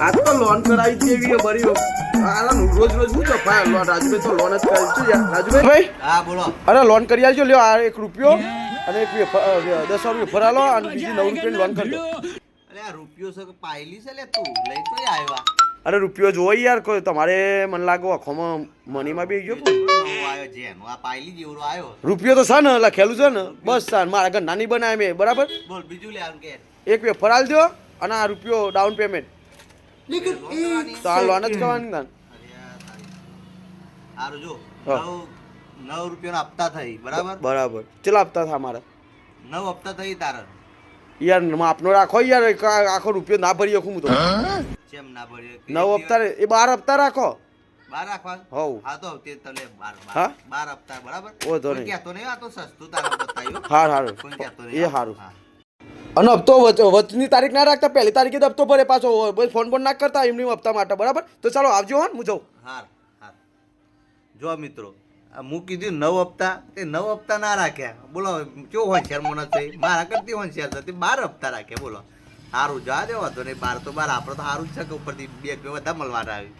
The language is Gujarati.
આ તો લોન કરાવી દેવી બરી રોજ રોજ હું તો ભાઈ લોન રાજુભાઈ તો લોન જ કરાવી છે યાર રાજુભાઈ હા બોલો. અરે લોન કરી આવજો લ્યો આ 1 રૂપિયો અને 10 રૂપિયા ભરાલો અને બીજી 9 રૂપિયાની લોન કરી દો. અરે આ રૂપિયો છે કે પાયલી છે લે તું લઈ તો આવ્યા. અરે રૂપિયો જોવો યાર કોઈ તમારે મને લાગો આખોમાં મનીમાં બી ગયો નવો આવ્યો જેનો આ પાયલી જેવડો આવ્યો. રૂપિયો તો છે ને લખેલું છે ને બસ સાર મારા ઘર નાની બનાવે મેં બરાબર બોલ બીજું લે આમ કે 1 રૂપિયો ફરાલ દો અને આ રૂપિયો ડાઉન પેમેન્ટ તો આ લોન જ કરવાની ને. સારું જો હા. 9 રૂપિયાના હપ્તા થઈ બરાબર. બરાબર કેટલા હપ્તા થા મારા 9 હપ્તા થઈ તારા. યાર માપનો રાખો યાર આખો રૂપિયો ના ભરી શકું હું તો કેમ ના ભર્યો? 9 હપ્તા એ 12 હપ્તા રાખો 12 રાખવા. હોવ. હા તો તે તને 12 હા? 12 હપ્તા બરાબર. ઓ તો કોઈ નહીં. કહેતો નહીં આ તો સસ્તું તારા બતાવ્યું. હારું કોઈ કહેતો એ નહીં. હારું. હા. અને હપ્તો વચની તારીખ ના રાખતા પહેલી તારીખે જ હપ્તો ભરે પાછો ફોન પણ ના કરતા એમની હપ્તા માટે બરાબર તો ચાલો આવજો હો હું જાઉં. હાર હાર જો મિત્રો આ હું કીધું 9 હપ્તા તે 9 હપ્તા ના રાખ્યા. બોલો કેવો હોશિયાર માણસ છે. મારા કરતી હોશિયાર છે તે 12 હપ્તા રાખ્યા. બોલો સારું જા દે વાંધો નહીં. 12 તો 12 આપણે તો સારું જ છે કે ઉપરથી 2 રૂપિયા વધારે મળવાના આવી.